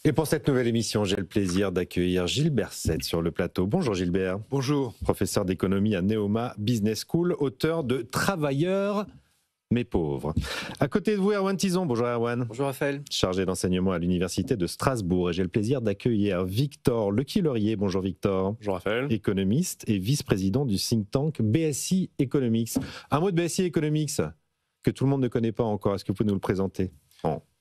Et pour cette nouvelle émission, j'ai le plaisir d'accueillir Gilbert Sette sur le plateau. Bonjour Gilbert. Bonjour. Professeur d'économie à Neoma Business School, auteur de Travailleurs mais pauvres. À côté de vous, Erwan Tison. Bonjour Erwan. Bonjour Raphaël. Chargé d'enseignement à l'Université de Strasbourg. Et j'ai le plaisir d'accueillir Victor Lequillerier. Bonjour Victor. Bonjour Raphaël. Économiste et vice-président du think tank BSI Economics. Un mot de BSI Economics que tout le monde ne connaît pas encore. Est-ce que vous pouvez nous le présenter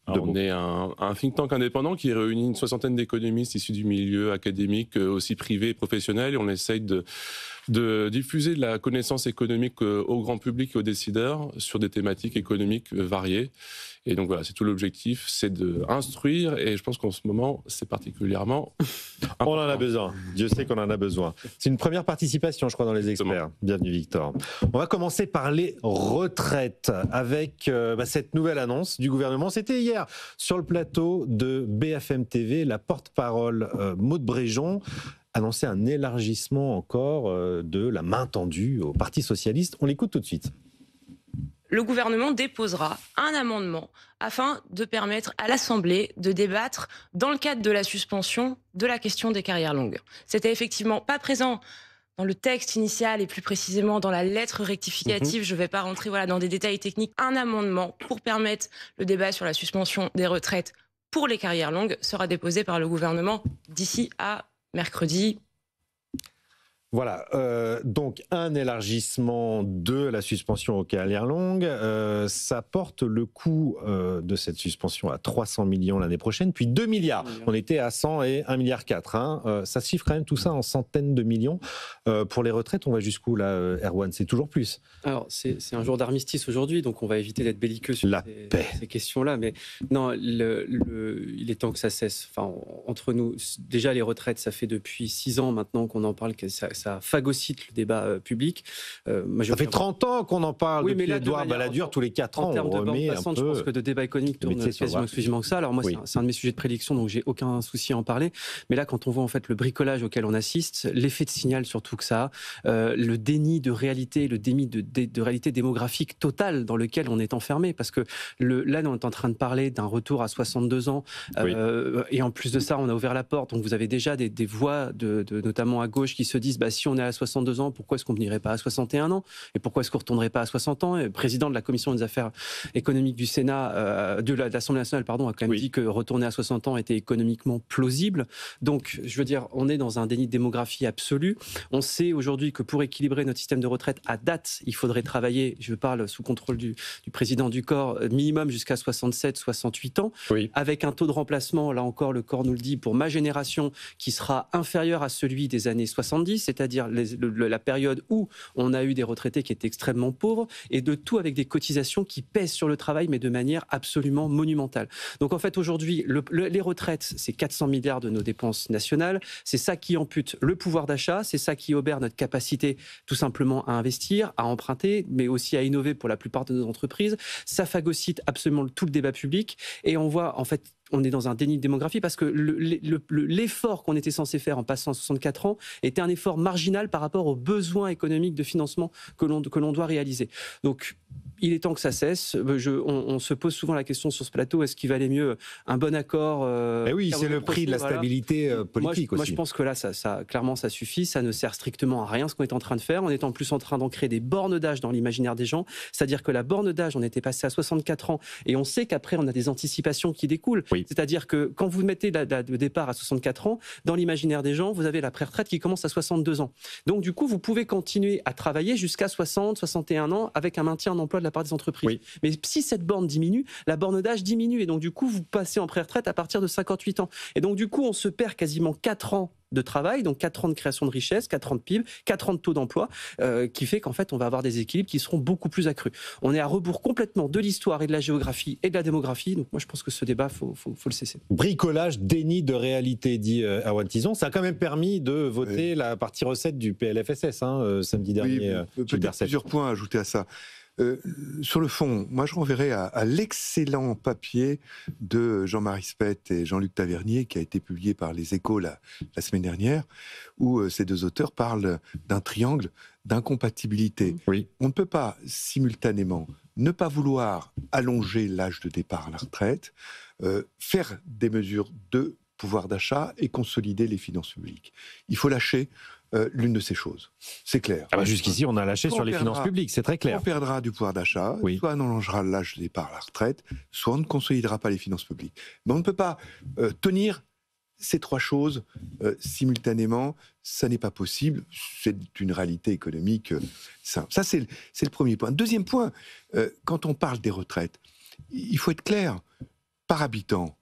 on est un think tank indépendant qui réunit une soixantaine d'économistes issus du milieu académique, aussi privé et professionnel. Et on essaye de diffuser de la connaissance économique au grand public et aux décideurs sur des thématiques économiques variées. Et donc voilà, c'est tout l'objectif, c'est d'instruire. Et je pense qu'en ce moment, c'est particulièrement important. On en a besoin. Dieu sait qu'on en a besoin. C'est une première participation, je crois, dans les experts. Bienvenue Victor. On va commencer par les retraites avec cette nouvelle annonce du gouvernement. C'était hier sur le plateau de BFM TV, la porte-parole Maud Bréjon annonçait un élargissement encore de la main tendue au Parti socialiste. On l'écoute tout de suite. Le gouvernement déposera un amendement afin de permettre à l'Assemblée de débattre dans le cadre de la suspension de la question des carrières longues. C'était effectivement pas présent dans le texte initial et plus précisément dans la lettre rectificative. Je ne vais pas rentrer dans des détails techniques. Un amendement pour permettre le débat sur la suspension des retraites pour les carrières longues sera déposé par le gouvernement d'ici à mercredi. Voilà, donc un élargissement de la suspension aux carrières longues, ça porte le coût de cette suspension à 300 millions l'année prochaine, puis 2 milliards. On était à 100 et 1,4 milliard. Ça chiffre quand même tout ça en centaines de millions. Pour les retraites, on va jusqu'où là, Erwan? C'est toujours plus. Alors, c'est un jour d'armistice aujourd'hui, donc on va éviter d'être belliqueux sur ces questions-là. Mais non, il est temps que ça cesse. Enfin, entre nous, déjà les retraites, ça fait depuis 6 ans maintenant qu'on en parle, que ça phagocyte le débat public. Ça fait 30 ans qu'on en parle, depuis Édouard Balladur, tous les 4 ans. En termes de bande passante, je pense que de débat économique tourne quasiment exclusivement que ça. Alors moi, c'est un de mes sujets de prédilection, donc j'ai aucun souci à en parler. Mais là, quand on voit en fait le bricolage auquel on assiste, l'effet de signal surtout que ça a, le déni de réalité, le déni de réalité démographique totale dans lequel on est enfermé. Parce que là, on est en train de parler d'un retour à 62 ans. Et en plus de ça, on a ouvert la porte. Donc vous avez déjà des voix, notamment à gauche, qui se disent si on est à 62 ans, pourquoi est-ce qu'on n'irait pas à 61 ans? Et pourquoi est-ce qu'on ne retournerait pas à 60 ans? Et le président de la Commission des affaires économiques du Sénat, de l'Assemblée nationale, a quand même dit que retourner à 60 ans était économiquement plausible. Donc, je veux dire, on est dans un déni de démographie absolu. On sait aujourd'hui que pour équilibrer notre système de retraite à date, il faudrait travailler, je parle sous contrôle du président du corps, minimum jusqu'à 67, 68 ans, avec un taux de remplacement, là encore, le corps nous le dit, pour ma génération, qui sera inférieur à celui des années 70, c'est-à-dire la période où on a eu des retraités qui étaient extrêmement pauvres, et de tout avec des cotisations qui pèsent sur le travail, mais de manière absolument monumentale. Donc en fait, aujourd'hui, les retraites, c'est 400 milliards de nos dépenses nationales, c'est ça qui ampute le pouvoir d'achat, c'est ça qui obère notre capacité tout simplement à investir, à emprunter, mais aussi à innover pour la plupart de nos entreprises. Ça phagocyte absolument tout le débat public, et on voit en fait, on est dans un déni de démographie parce que l'effort qu'on était censé faire en passant à 64 ans était un effort marginal par rapport aux besoins économiques de financement que l'on doit réaliser. Donc, il est temps que ça cesse. On se pose souvent la question sur ce plateau, est-ce qu'il valait mieux un bon accord oui, c'est le prix de la stabilité politique aussi. Moi, je pense que là, clairement, ça suffit. Ça ne sert strictement à rien ce qu'on est en train de faire. On est en plus en train d'en créer des bornes d'âge dans l'imaginaire des gens. C'est-à-dire que la borne d'âge, on était passé à 64 ans et on sait qu'après, on a des anticipations qui découlent. C'est-à-dire que quand vous mettez le départ à 64 ans, dans l'imaginaire des gens, vous avez la pré-retraite qui commence à 62 ans. Donc, du coup, vous pouvez continuer à travailler jusqu'à 60, 61 ans avec un maintien en emploi de la part des entreprises. Mais si cette borne diminue, la borne d'âge diminue. Et donc, du coup, vous passez en pré-retraite à partir de 58 ans. Et donc, du coup, on se perd quasiment 4 ans de travail, donc 4 ans de création de richesse, 4 ans de PIB, 4 ans de taux d'emploi, qui fait qu'en fait, on va avoir des équilibres qui seront beaucoup plus accrus. On est à rebours complètement de l'histoire et de la géographie et de la démographie. Donc moi, je pense que ce débat, faut le cesser. Bricolage, déni de réalité, dit Erwan Tison. Ça a quand même permis de voter la partie recette du PLFSS samedi dernier. Peut-être plusieurs points à ajouter à ça. Sur le fond, moi je renverrai à l'excellent papier de Jean-Marie Speth et Jean-Luc Tavernier qui a été publié par Les Échos la semaine dernière, où ces deux auteurs parlent d'un triangle d'incompatibilité. On ne peut pas simultanément ne pas vouloir allonger l'âge de départ à la retraite, faire des mesures de pouvoir d'achat et consolider les finances publiques. Il faut lâcher l'une de ces choses. C'est clair. Jusqu'ici, on a lâché sur les finances publiques, c'est très clair. On perdra du pouvoir d'achat, soit on allongera l'âge de départ à la retraite, soit on ne consolidera pas les finances publiques. Mais on ne peut pas tenir ces trois choses simultanément, ça n'est pas possible. C'est une réalité économique simple. Ça, c'est le premier point. Deuxième point, quand on parle des retraites, il faut être clair. Par habitant,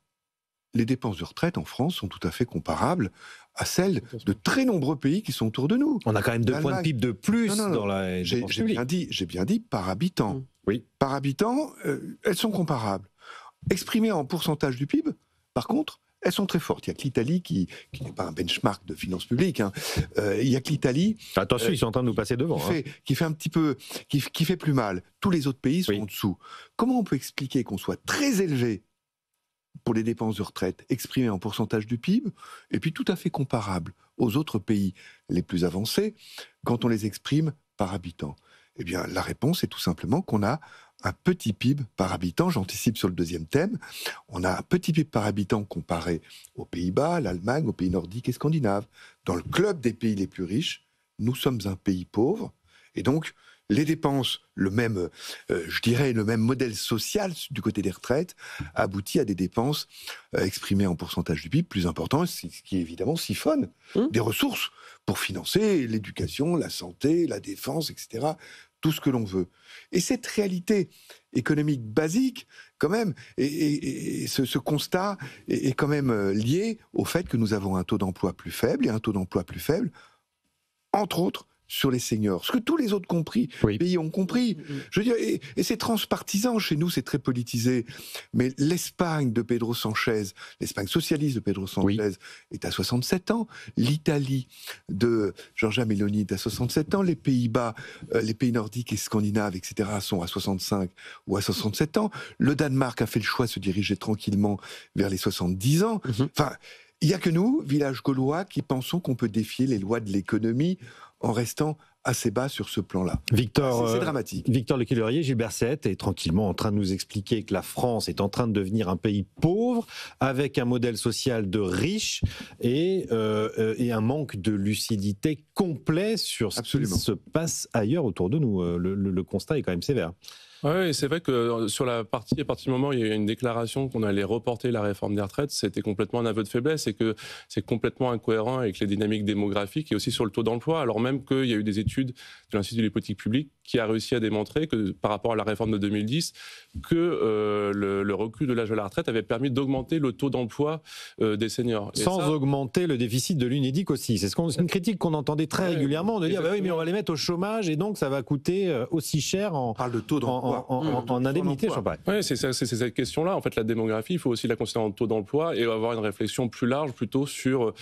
les dépenses de retraite en France sont tout à fait comparables à celles de très nombreux pays qui sont autour de nous. On a quand même 2 points de PIB de plus dans la dépense publique. J'ai bien dit par habitant. Oui. Par habitant, elles sont comparables. Exprimées en pourcentage du PIB, par contre, elles sont très fortes. Il n'y a que l'Italie qui n'est pas un benchmark de finances publiques. Il n'y a que l'Italie. Attention, ils sont en train de nous passer devant. Qui fait un petit peu, qui fait plus mal. Tous les autres pays sont en dessous. Comment on peut expliquer qu'on soit très élevé pour les dépenses de retraite exprimées en pourcentage du PIB, et puis tout à fait comparable aux autres pays les plus avancés quand on les exprime par habitant? Eh bien, la réponse est tout simplement qu'on a un petit PIB par habitant. J'anticipe sur le deuxième thème. On a un petit PIB par habitant comparé aux Pays-Bas, l'Allemagne, aux pays nordiques et scandinaves. Dans le club des pays les plus riches, nous sommes un pays pauvre, et donc les dépenses, le même modèle social du côté des retraites, aboutit à des dépenses exprimées en pourcentage du PIB plus important, ce qui évidemment siphonne des ressources pour financer l'éducation, la santé, la défense, etc., tout ce que l'on veut. Et cette réalité économique basique, quand même, et ce constat est quand même lié au fait que nous avons un taux d'emploi plus faible, et un taux d'emploi plus faible, entre autres, sur les seniors. Ce que tous les autres pays ont compris. Je veux dire, et c'est transpartisan. Chez nous, c'est très politisé. Mais l'Espagne de Pedro Sanchez, l'Espagne socialiste de Pedro Sanchez, est à 67 ans. L'Italie de Giorgia Meloni est à 67 ans. Les Pays-Bas, les pays nordiques et scandinaves, etc., sont à 65 ou à 67 ans. Le Danemark a fait le choix de se diriger tranquillement vers les 70 ans. Enfin, il n'y a que nous, village gaulois, qui pensons qu'on peut défier les lois de l'économie en restant assez bas sur ce plan-là. Victor, c'est dramatique. Victor Lequillerier, Gilbert Sette est tranquillement en train de nous expliquer que la France est en train de devenir un pays pauvre, avec un modèle social de riches et un manque de lucidité complet sur ce qui se passe ailleurs autour de nous. Le constat est quand même sévère. Oui, c'est vrai que sur à partir du moment où il y a eu une déclaration qu'on allait reporter la réforme des retraites, c'était complètement un aveu de faiblesse et que c'est complètement incohérent avec les dynamiques démographiques et aussi sur le taux d'emploi, alors même qu'il y a eu des études de l'Institut des politiques publiques qui a réussi à démontrer que par rapport à la réforme de 2010, que le recul de l'âge de la retraite avait permis d'augmenter le taux d'emploi des seniors. Sans augmenter le déficit de l'UNEDIC aussi. C'est une critique qu'on entendait très régulièrement, de dire bah oui, mais on va les mettre au chômage et donc ça va coûter aussi cher en indemnité. Oui, c'est cette question-là. En fait, la démographie, il faut aussi la considérer en taux d'emploi et avoir une réflexion plus large plutôt sur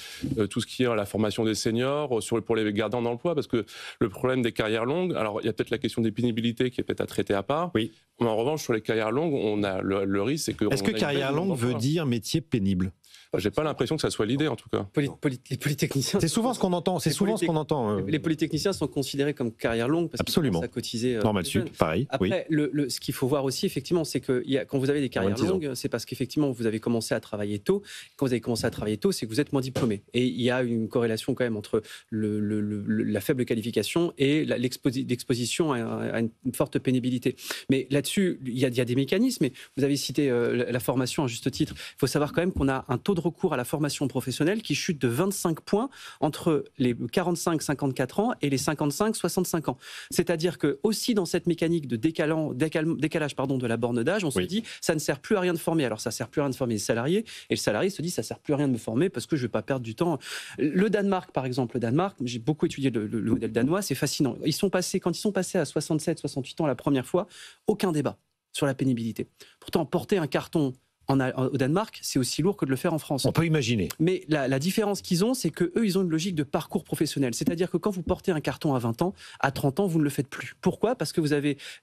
tout ce qui est la formation des seniors, pour les garder en emploi, parce que le problème des carrières longues, alors il y a peut-être la question des pénibilités qui est peut-être à traiter à part. Oui. Mais en revanche, sur les carrières longues, on a le risque, c'est que... Est-ce que carrière longue veut dire métier pénible ? J'ai pas l'impression que ça soit l'idée, en tout cas. Les polytechniciens... C'est souvent ce qu'on entend. Les polytechniciens sont considérés comme carrière longue parce qu'ils commencent à cotiser... Normal sup, pareil. Après, ce qu'il faut voir aussi, effectivement, c'est que quand vous avez des carrières longues, c'est parce qu'effectivement, vous avez commencé à travailler tôt. Quand vous avez commencé à travailler tôt, c'est que vous êtes moins diplômé. Et il y a une corrélation quand même entre la faible qualification et l'exposition à une forte pénibilité. Mais là-dessus, il y a des mécanismes. Et vous avez cité la formation à juste titre. Il faut savoir quand même qu'on a un taux de recours à la formation professionnelle qui chute de 25 points entre les 45-54 ans et les 55-65 ans. C'est-à-dire que aussi dans cette mécanique de décalage de la borne d'âge, on se dit ça ne sert plus à rien de former. Alors ça ne sert plus à rien de former les salariés et le salarié se dit ça ne sert plus à rien de me former parce que je ne vais pas perdre du temps. Le Danemark, par exemple, j'ai beaucoup étudié le modèle danois, c'est fascinant. Quand ils sont passés à 67-68 ans la première fois, aucun débat sur la pénibilité. Pourtant, porter un carton au Danemark, c'est aussi lourd que de le faire en France. On peut imaginer. Mais la différence qu'ils ont, c'est qu'eux, ils ont une logique de parcours professionnel. C'est-à-dire que quand vous portez un carton à 20 ans, à 30 ans, vous ne le faites plus. Pourquoi ? Parce que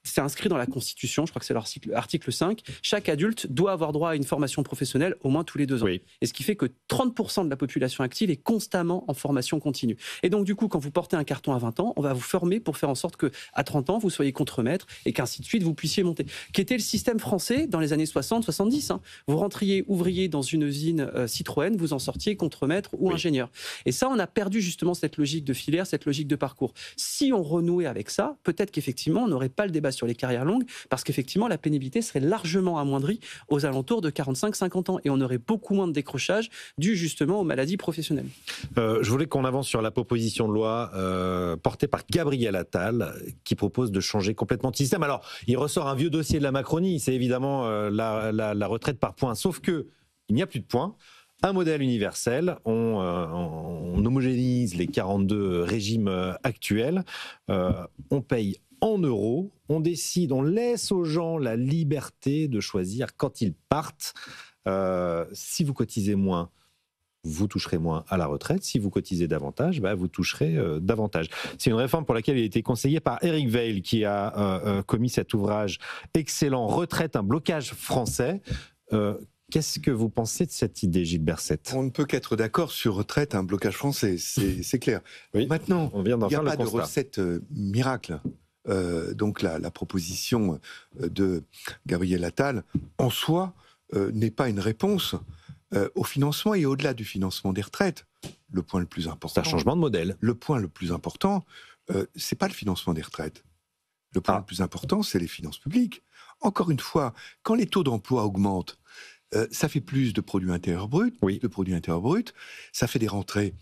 c'est inscrit dans la Constitution, je crois que c'est l'article 5, chaque adulte doit avoir droit à une formation professionnelle au moins tous les 2 ans. Oui. Et ce qui fait que 30% de la population active est constamment en formation continue. Et donc, du coup, quand vous portez un carton à 20 ans, on va vous former pour faire en sorte qu'à 30 ans, vous soyez contremaître et qu'ainsi de suite, vous puissiez monter. Qu'était le système français dans les années 60-70 hein. vous rentriez ouvrier dans une usine Citroën, vous en sortiez contremaître ou ingénieur. Et ça, on a perdu justement cette logique de filière, cette logique de parcours. Si on renouait avec ça, peut-être qu'effectivement, on n'aurait pas le débat sur les carrières longues, parce qu'effectivement, la pénibilité serait largement amoindrie aux alentours de 45-50 ans. Et on aurait beaucoup moins de décrochage dû justement aux maladies professionnelles. Je voulais qu'on avance sur la proposition de loi portée par Gabriel Attal, qui propose de changer complètement de système. Alors, il ressort un vieux dossier de la Macronie, c'est évidemment la retraite par points, sauf que il n'y a plus de points. Un modèle universel, on homogénise les 42 régimes actuels, on paye en euros, on décide, on laisse aux gens la liberté de choisir quand ils partent. Si vous cotisez moins, vous toucherez moins à la retraite. Si vous cotisez davantage, vous toucherez davantage. C'est une réforme pour laquelle il a été conseillé par Éric Veil, qui a commis cet ouvrage excellent, Retraite, un blocage français. Qu'est-ce que vous pensez de cette idée, Gilles Berset? On ne peut qu'être d'accord sur retraite, un blocage français, c'est clair. Oui, maintenant, il n'y a pas de constat. recette miracle. Donc la proposition de Gabriel Attal, en soi, n'est pas une réponse au financement et au-delà du financement des retraites. Le point le plus important... C'est un changement de modèle. Le point le plus important, c'est pas le financement des retraites. Le point le plus important, c'est les finances publiques. Encore une fois, quand les taux d'emploi augmentent, ça fait plus de produits intérieurs bruts, ça fait des rentrées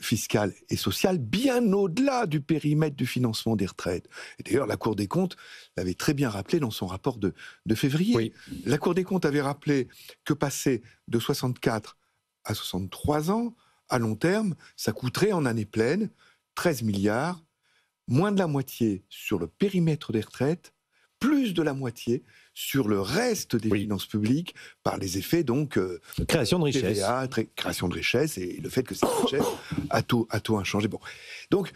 fiscales et sociales bien au-delà du périmètre du financement des retraites. Et d'ailleurs, la Cour des comptes l'avait très bien rappelé dans son rapport de février. Oui. La Cour des comptes avait rappelé que passer de 64 à 63 ans, à long terme, ça coûterait en année pleine 13 milliards, moins de la moitié sur le périmètre des retraites, plus de la moitié sur le reste des finances publiques par les effets donc création de richesse, TVA, création de richesse et le fait que cette richesse a tout inchangé. Bon, donc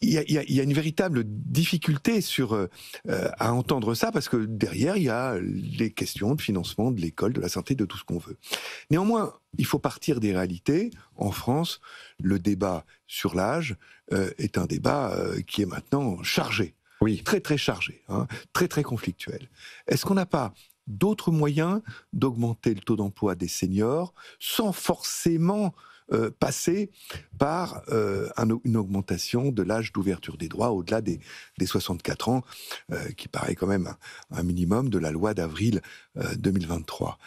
il y a une véritable difficulté à entendre ça parce que derrière il y a les questions de financement de l'école, de la santé, de tout ce qu'on veut. Néanmoins, il faut partir des réalités. En France, le débat sur l'âge est un débat qui est maintenant chargé. Oui. Très très chargé, très très conflictuel. Est-ce qu'on n'a pas d'autres moyens d'augmenter le taux d'emploi des seniors sans forcément passer par une augmentation de l'âge d'ouverture des droits au-delà des 64 ans, qui paraît quand même un minimum de la loi d'avril 2023 ?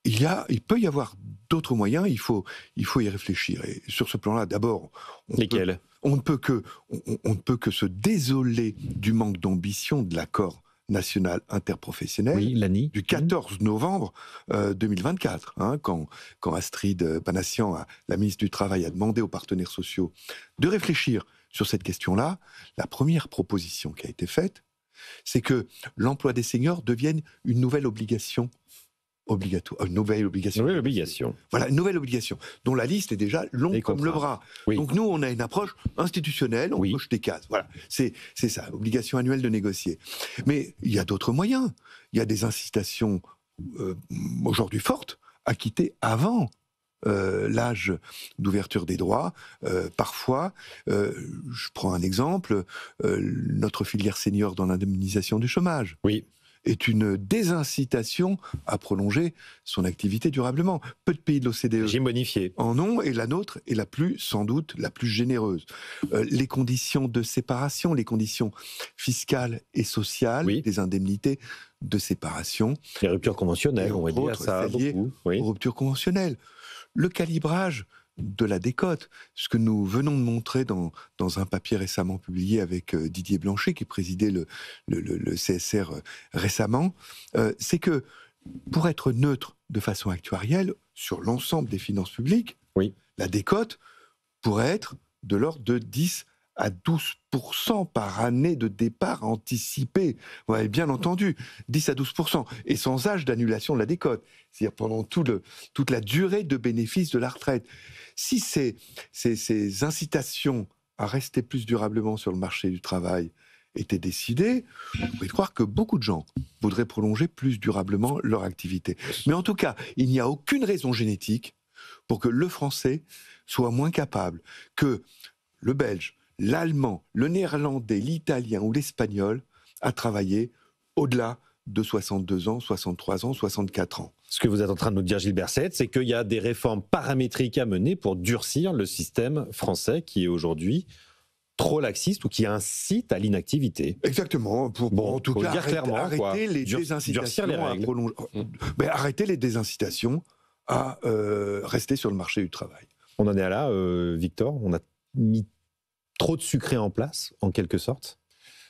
Il peut y avoir d'autres moyens, il faut y réfléchir. Et sur ce plan-là, d'abord... Lesquels ? On ne peut que se désoler du manque d'ambition de l'accord national interprofessionnel du 14 novembre 2024, quand Astrid Panassian, la ministre du Travail, a demandé aux partenaires sociaux de réfléchir sur cette question-là. La première proposition qui a été faite, c'est que l'emploi des seniors devienne une nouvelle obligation obligatoire, une nouvelle obligation. Voilà, une nouvelle obligation, dont la liste est déjà longue comme le bras. Oui. Donc nous, on a une approche institutionnelle, on coche des cases. Voilà, c'est ça, obligation annuelle de négocier. Mais il y a d'autres moyens. Il y a des incitations aujourd'hui fortes à quitter avant l'âge d'ouverture des droits. Parfois, je prends un exemple, notre filière senior dans l'indemnisation du chômage. Oui. Est une désincitation à prolonger son activité durablement. Peu de pays de l'OCDE en ont, et la nôtre est sans doute la plus généreuse. Les conditions de séparation, les conditions fiscales et sociales, des indemnités de séparation. Les ruptures conventionnelles, on va dire ça beaucoup. Aux ruptures conventionnelles. Le calibrage de la décote, ce que nous venons de montrer dans un papier récemment publié avec Didier Blanchet, qui présidait le CSR récemment, c'est que pour être neutre de façon actuarielle sur l'ensemble des finances publiques, la décote pourrait être de l'ordre de 10 à 12% par année de départ anticipé. Vous avez bien entendu, 10 à 12%, et sans âge d'annulation de la décote, c'est-à-dire pendant toute la durée de bénéfice de la retraite. Si ces incitations à rester plus durablement sur le marché du travail étaient décidées, vous pouvez croire que beaucoup de gens voudraient prolonger plus durablement leur activité. Mais en tout cas, il n'y a aucune raison génétique pour que le français soit moins capable que le belge, l'allemand, le néerlandais, l'italien ou l'espagnol à travailler au-delà de 62 ans, 63 ans, 64 ans. Ce que vous êtes en train de nous dire, Gilles Berset, c'est qu'il y a des réformes paramétriques à mener pour durcir le système français qui est aujourd'hui trop laxiste ou qui incite à l'inactivité. Exactement. En tout cas, arrêter les désincitations arrêter les désincitations à rester sur le marché du travail. On en est là, Victor. On a mis trop de sucré en place, en quelque sorte.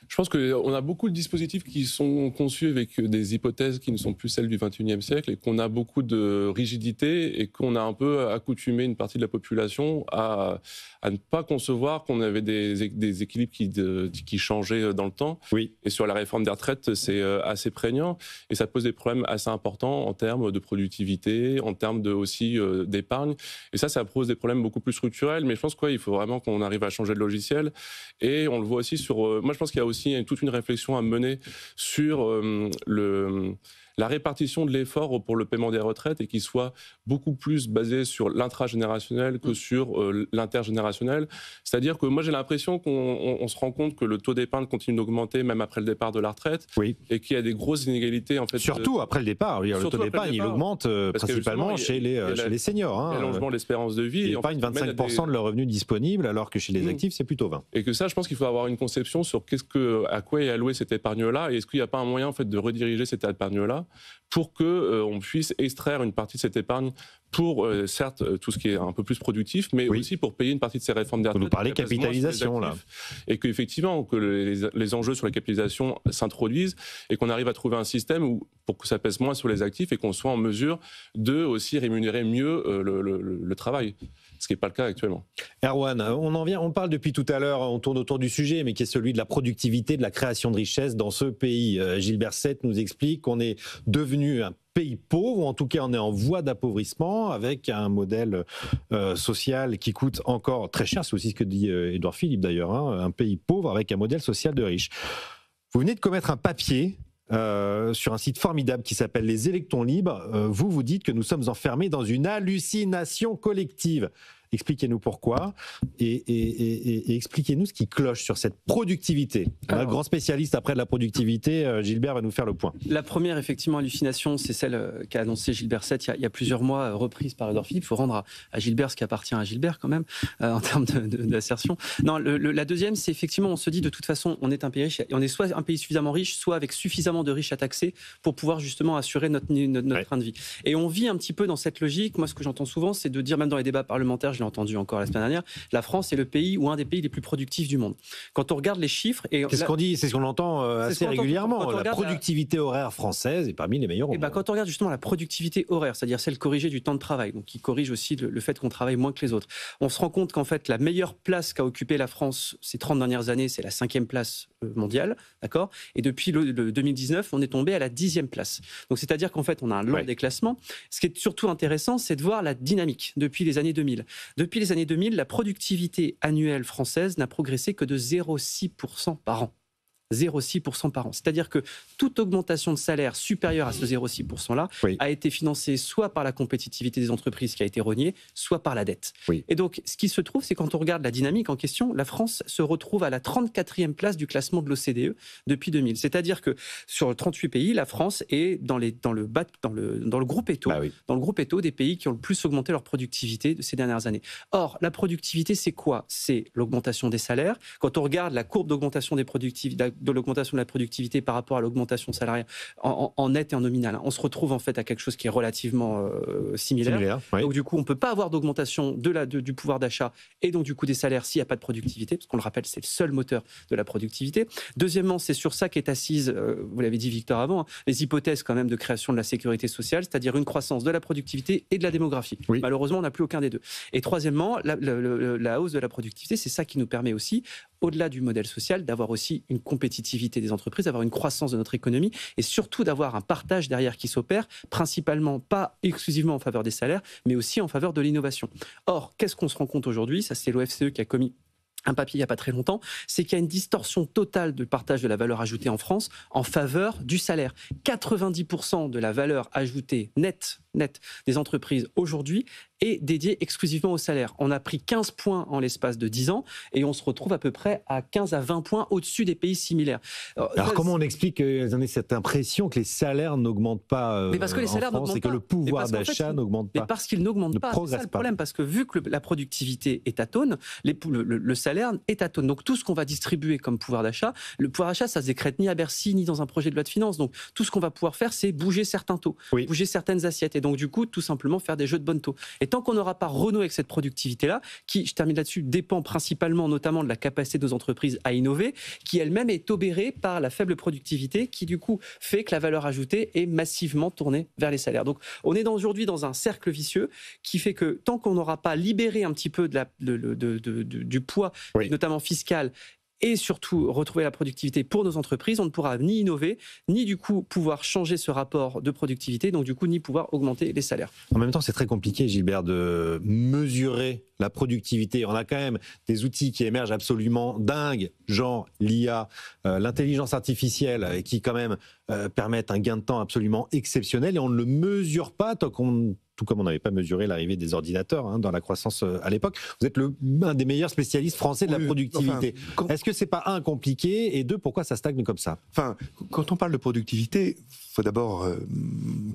Je pense qu'on a beaucoup de dispositifs qui sont conçus avec des hypothèses qui ne sont plus celles du XXIe siècle et qu'on a beaucoup de rigidité et qu'on a un peu accoutumé une partie de la population à ne pas concevoir qu'on avait des équilibres qui changeaient dans le temps. Oui. Et sur la réforme des retraites, c'est assez prégnant et ça pose des problèmes assez importants en termes de productivité, en termes aussi d'épargne. Et ça pose des problèmes beaucoup plus structurels. Mais je pense qu'il faut vraiment qu'on arrive à changer de logiciel. Et on le voit aussi sur... moi, je pense qu'il y a aussi toute une réflexion à mener sur la répartition de l'effort pour le paiement des retraites et qu'il soit beaucoup plus basé sur l'intragénérationnel que sur l'intergénérationnel. C'est-à-dire que moi j'ai l'impression qu'on se rend compte que le taux d'épargne continue d'augmenter même après le départ de la retraite et qu'il y a des grosses inégalités en fait. Surtout après le départ. Le taux d'épargne il augmente principalement chez les seniors. Il y a l'allongement de l'espérance de vie. Il épargne 25% de leurs revenus disponibles alors que chez les actifs c'est plutôt 20%. Et que ça je pense qu'il faut avoir une conception sur à quoi est allouée cette épargne-là et est-ce qu'il n'y a pas un moyen en fait, de rediriger cette épargne-là pour qu'on puisse extraire une partie de cette épargne pour, certes, tout ce qui est un peu plus productif, mais aussi pour payer une partie de ces réformes des retraites. Vous nous parlez capitalisation, là. Et qu'effectivement, que les enjeux sur la capitalisation s'introduisent et qu'on arrive à trouver un système pour que ça pèse moins sur les actifs et qu'on soit en mesure de aussi rémunérer mieux le travail. Ce qui n'est pas le cas actuellement. Erwan, on parle depuis tout à l'heure, on tourne autour du sujet, mais qui est celui de la productivité, de la création de richesse dans ce pays. Gilles Berset nous explique qu'on est devenu un pays pauvre, ou en tout cas on est en voie d'appauvrissement, avec un modèle social qui coûte encore très cher, c'est aussi ce que dit Édouard Philippe d'ailleurs, un pays pauvre avec un modèle social de riche. Vous venez de commettre un papier sur un site formidable qui s'appelle Les Électons Libres. Vous dites que nous sommes enfermés dans une hallucination collective. Expliquez-nous pourquoi et expliquez-nous ce qui cloche sur cette productivité. Un grand spécialiste après de la productivité, Gilbert va nous faire le point. La première, effectivement, hallucination, c'est celle qu'a annoncé Gilles Berset il y a plusieurs mois, reprise par Édouard Philippe. Il faut rendre à Gilbert ce qui appartient à Gilbert quand même, en termes d'assertion. Non, la deuxième, c'est effectivement, on se dit de toute façon, on est un pays riche, et on est soit un pays suffisamment riche, soit avec suffisamment de riches à taxer pour pouvoir justement assurer notre train de vie. Et on vit un petit peu dans cette logique. Moi, ce que j'entends souvent, c'est de dire, même dans les débats parlementaires, je l'ai entendu encore la semaine dernière, la France est le pays ou un des pays les plus productifs du monde. Quand on regarde les chiffres... C'est ce qu'on dit, c'est ce qu'on entend assez régulièrement. La productivité horaire française est parmi les meilleures. Quand on regarde justement la productivité horaire, c'est-à-dire celle corrigée du temps de travail, donc qui corrige aussi le fait qu'on travaille moins que les autres, on se rend compte qu'en fait, la meilleure place qu'a occupée la France ces 30 dernières années, c'est la 5e place mondiale, d'accord ? Et depuis le 2019, on est tombé à la 10e place. Donc c'est-à-dire qu'en fait, on a un long déclassement. Ce qui est surtout intéressant, c'est de voir la dynamique depuis les années 2000. Depuis les années 2000, la productivité annuelle française n'a progressé que de 0,6% par an. 0,6% par an. C'est-à-dire que toute augmentation de salaire supérieure à ce 0,6%-là a été financée soit par la compétitivité des entreprises qui a été rognée, soit par la dette. Et donc, ce qui se trouve, c'est quand on regarde la dynamique en question, la France se retrouve à la 34e place du classement de l'OCDE depuis 2000. C'est-à-dire que sur 38 pays, la France est dans le groupe Eto, dans le groupe Eto des pays qui ont le plus augmenté leur productivité de ces dernières années. Or, la productivité, c'est quoi ? C'est l'augmentation des salaires. Quand on regarde la courbe d'augmentation de l'augmentation de la productivité par rapport à l'augmentation salariale en net et en nominal, on se retrouve en fait à quelque chose qui est relativement similaire. Donc du coup, on ne peut pas avoir d'augmentation du pouvoir d'achat et donc du coup des salaires s'il n'y a pas de productivité, parce qu'on le rappelle, c'est le seul moteur de la productivité. Deuxièmement, c'est sur ça qu'est assise, vous l'avez dit Victor avant, les hypothèses quand même de création de la sécurité sociale, c'est-à-dire une croissance de la productivité et de la démographie. Malheureusement, on n'a plus aucun des deux. Et troisièmement, la hausse de la productivité, c'est ça qui nous permet aussi, au-delà du modèle social, d'avoir aussi une compétitivité des entreprises, d'avoir une croissance de notre économie et surtout d'avoir un partage derrière qui s'opère, principalement, pas exclusivement en faveur des salaires, mais aussi en faveur de l'innovation. Or, qu'est-ce qu'on se rend compte aujourd'hui ? Ça, c'est l'OFCE qui a commis un papier il n'y a pas très longtemps, c'est qu'il y a une distorsion totale de partage de la valeur ajoutée en France en faveur du salaire. 90% de la valeur ajoutée nette des entreprises aujourd'hui est dédié exclusivement au salaire. On a pris 15 points en l'espace de 10 ans et on se retrouve à peu près à 15 à 20 points au-dessus des pays similaires. Alors comment on explique qu'ils ont cette impression que les salaires n'augmentent pas mais parce que les salaires en France et que le pouvoir d'achat n'augmente pas? Mais parce qu'ils n'augmentent pas, c'est ça le problème, parce que vu que la productivité est atone, le salaire est atone. Donc tout ce qu'on va distribuer comme pouvoir d'achat, le pouvoir d'achat, ça se décrète ni à Bercy, ni dans un projet de loi de finances. Donc tout ce qu'on va pouvoir faire, c'est bouger certains taux, bouger certaines assiettes, et donc du coup, tout simplement faire des jeux de bonnes taux. Et tant qu'on n'aura pas renoué avec cette productivité-là, qui, je termine là-dessus, dépend principalement notamment de la capacité de nos entreprises à innover, qui elle-même est obérée par la faible productivité, qui du coup fait que la valeur ajoutée est massivement tournée vers les salaires. Donc on est aujourd'hui dans un cercle vicieux qui fait que tant qu'on n'aura pas libéré un petit peu du poids, notamment fiscal, et surtout retrouver la productivité pour nos entreprises, on ne pourra ni innover, ni du coup pouvoir changer ce rapport de productivité, donc du coup ni pouvoir augmenter les salaires. En même temps, c'est très compliqué, Gilbert, de mesurer la productivité. On a quand même des outils qui émergent absolument dingues, genre l'IA, l'intelligence artificielle, qui quand même permettent un gain de temps absolument exceptionnel, et on ne le mesure pas tout comme on n'avait pas mesuré l'arrivée des ordinateurs dans la croissance à l'époque. Vous êtes un des meilleurs spécialistes français de la productivité. Est-ce que c'est pas un, compliqué, et deux, pourquoi ça stagne comme ça? Enfin, quand on parle de productivité, il faut d'abord,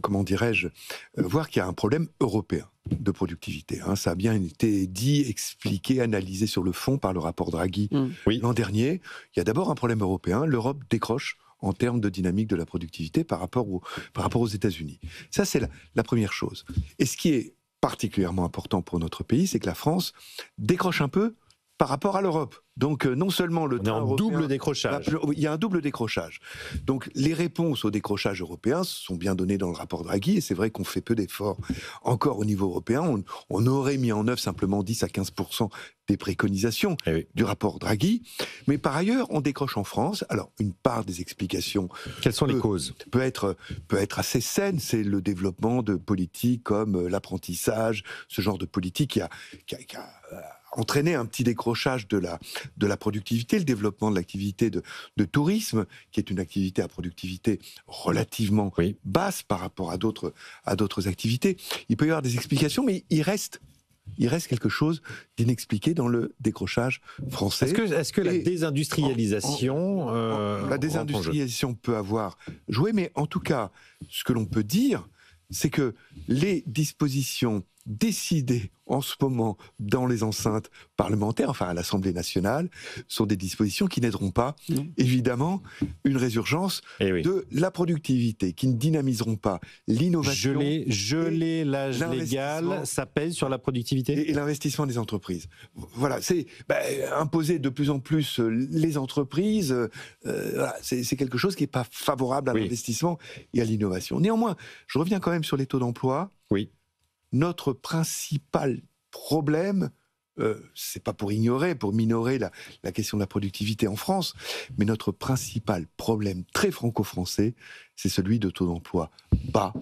comment dirais-je, voir qu'il y a un problème européen de productivité. Ça a bien été dit, expliqué, analysé sur le fond par le rapport Draghi l'an dernier. Il y a d'abord un problème européen. L'Europe décroche en termes de dynamique de la productivité par rapport aux États-Unis. Ça, c'est la première chose. Et ce qui est particulièrement important pour notre pays, c'est que la France décroche un peu par rapport à l'Europe. Donc non seulement le train européen, double décrochage. Il y a un double décrochage. Donc les réponses au décrochage européen sont bien données dans le rapport Draghi, et c'est vrai qu'on fait peu d'efforts encore au niveau européen. On aurait mis en œuvre simplement 10 à 15% des préconisations du rapport Draghi. Mais par ailleurs, on décroche en France. Alors une part des explications... Quelles sont les causes ? peut être assez saine. C'est le développement de politiques comme l'apprentissage, ce genre de politique qui a entraîner un petit décrochage de la productivité, le développement de l'activité de tourisme, qui est une activité à productivité relativement basse par rapport à d'autres activités. Il peut y avoir des explications, mais il reste quelque chose d'inexpliqué dans le décrochage français. Est-ce que la désindustrialisation... la désindustrialisation peut avoir joué, mais en tout cas, ce que l'on peut dire, c'est que les dispositions décidées en ce moment dans les enceintes parlementaires, enfin à l'Assemblée nationale, sont des dispositions qui n'aideront pas, évidemment, une résurgence de la productivité, qui ne dynamiseront pas l'innovation. Geler l'âge légal, ça pèse sur la productivité ? Et l'investissement des entreprises. Voilà, c'est imposer de plus en plus les entreprises, c'est quelque chose qui n'est pas favorable à l'investissement et à l'innovation. Néanmoins, je reviens quand même sur les taux d'emploi. Oui. Notre principal problème, c'est pas pour minorer la question de la productivité en France, mais notre principal problème très franco-français, c'est celui de taux d'emploi bas,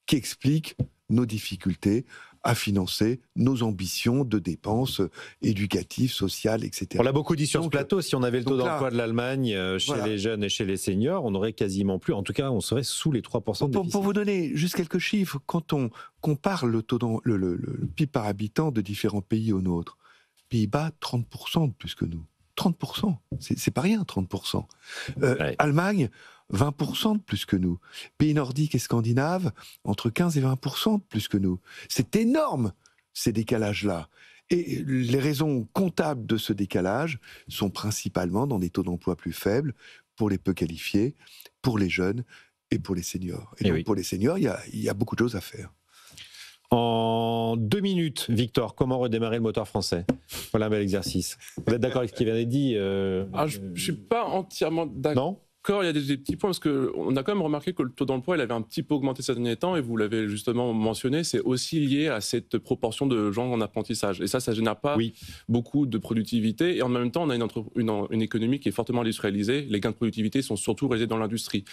qui explique nos difficultés à financer nos ambitions de dépenses éducatives, sociales, etc. On l'a beaucoup dit sur ce plateau, si on avait le taux d'emploi de l'Allemagne chez les jeunes et chez les seniors, on n'aurait quasiment plus, en tout cas on serait sous les 3% de déficit. Pour vous donner juste quelques chiffres, quand on compare le PIB par habitant de différents pays au nôtre, Pays-Bas, 30% de plus que nous. 30%, c'est pas rien, 30%. Allemagne, 20% de plus que nous. Pays nordiques et scandinaves, entre 15 et 20% de plus que nous. C'est énorme, ces décalages-là. Et les raisons comptables de ce décalage sont principalement dans des taux d'emploi plus faibles pour les peu qualifiés, pour les jeunes et pour les seniors. Et donc pour les seniors, il y a beaucoup de choses à faire. En 2 minutes, Victor, comment redémarrer le moteur français ? Voilà un bel exercice. Vous êtes d'accord avec ce qui vient d'être dit Je ne suis pas entièrement d'accord. Non ? Il y a des petits points, parce qu'on a quand même remarqué que le taux d'emploi, il avait un petit peu augmenté ces derniers temps, et vous l'avez justement mentionné, c'est aussi lié à cette proportion de gens en apprentissage. Et ça génère pas beaucoup de productivité, et en même temps, on a une économie qui est fortement industrialisée. Les gains de productivité sont surtout réalisés dans l'industrie.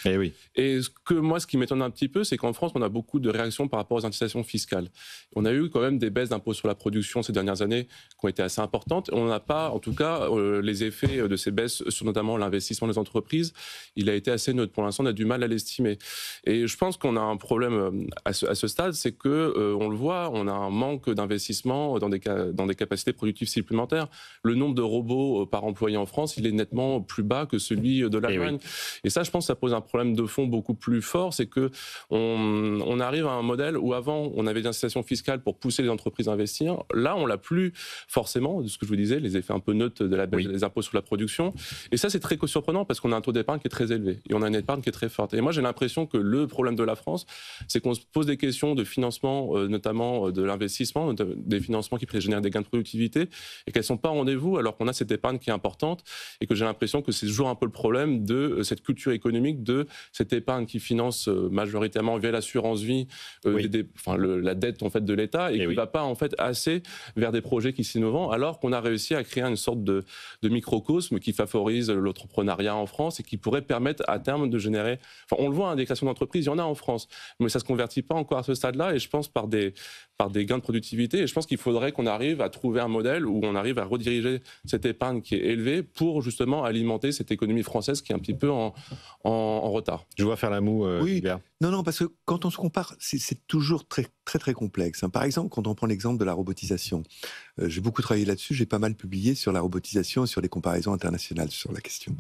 Et ce qui m'étonne un petit peu, c'est qu'en France, on a beaucoup de réactions par rapport aux incitations fiscales. On a eu quand même des baisses d'impôts sur la production ces dernières années qui ont été assez importantes. On n'a pas, en tout cas, les effets de ces baisses sur notamment l'investissement des entreprises. il a été assez neutre. Pour l'instant, on a du mal à l'estimer. Et je pense qu'on a un problème à ce stade, c'est que on le voit, on a un manque d'investissement dans des capacités productives supplémentaires. Le nombre de robots par employé en France, il est nettement plus bas que celui de l'Allemagne. Et ça, je pense que ça pose un problème de fond beaucoup plus fort, c'est que on arrive à un modèle où avant, on avait des incitations fiscales pour pousser les entreprises à investir. Là, on l'a plus forcément, de ce que je vous disais, les effets un peu neutres de la baisse des impôts sur la production. Et ça, c'est très surprenant parce qu'on a un taux d'épargne qui est très élevé et on a une épargne qui est très forte. Et moi, j'ai l'impression que le problème de la France, c'est qu'on se pose des questions de financement, notamment de l'investissement, des financements qui génèrent des gains de productivité et qu'elles ne sont pas au rendez-vous alors qu'on a cette épargne qui est importante et que j'ai l'impression que c'est toujours un peu le problème de cette culture économique, de cette épargne qui finance majoritairement via l'assurance vie, la dette en fait de l'État et qui ne va pas en fait assez vers des projets qui sont innovants alors qu'on a réussi à créer une sorte de microcosme qui favorise l'entrepreneuriat en France et qui pourrait permettre à terme de générer... Enfin, on le voit, des créations d'entreprises, il y en a en France, mais ça ne se convertit pas encore à ce stade-là et je pense par des gains de productivité et je pense qu'il faudrait qu'on arrive à trouver un modèle où on arrive à rediriger cette épargne qui est élevée pour justement alimenter cette économie française qui est un petit peu en retard. Je vois faire la moue, Hubert. Non, parce que quand on se compare, c'est toujours très, très, très complexe. Par exemple, quand on prend l'exemple de la robotisation, j'ai beaucoup travaillé là-dessus, j'ai pas mal publié sur la robotisation et sur les comparaisons internationales sur la question.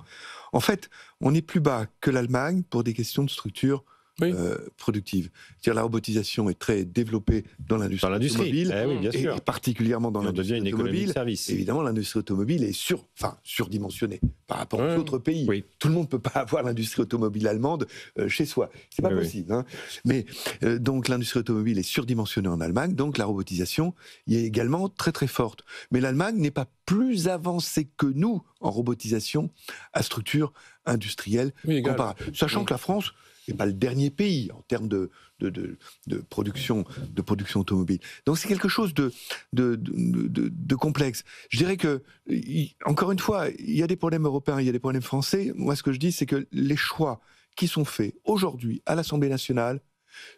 En fait, on est plus bas que l'Allemagne pour des questions de structure productive. C'est-à-dire la robotisation est très développée dans l'industrie automobile, bien sûr. et particulièrement dans l'industrie automobile. Évidemment, l'industrie automobile est surdimensionnée par rapport aux autres pays. Tout le monde ne peut pas avoir l'industrie automobile allemande chez soi. C'est pas possible. Hein. Mais donc l'industrie automobile est surdimensionnée en Allemagne, donc la robotisation y est également très très forte. Mais l'Allemagne n'est pas plus avancée que nous en robotisation à structure industrielle comparable. Sachant que la France n'est pas le dernier pays en termes de production automobile. Donc c'est quelque chose de complexe. Je dirais que, encore une fois, il y a des problèmes européens, il y a des problèmes français. Moi, ce que je dis, c'est que les choix qui sont faits aujourd'hui à l'Assemblée nationale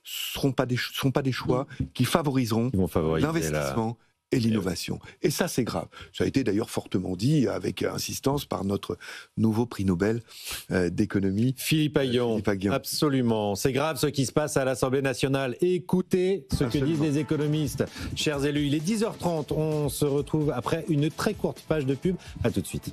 seront pas des choix qui favoriseront l'investissement et l'innovation. Et ça, c'est grave. Ça a été d'ailleurs fortement dit avec insistance par notre nouveau prix Nobel d'économie. Philippe Aghion. Absolument. C'est grave ce qui se passe à l'Assemblée nationale. Écoutez ce que disent les économistes. Chers élus, il est 10h30. On se retrouve après une très courte page de pub. À tout de suite.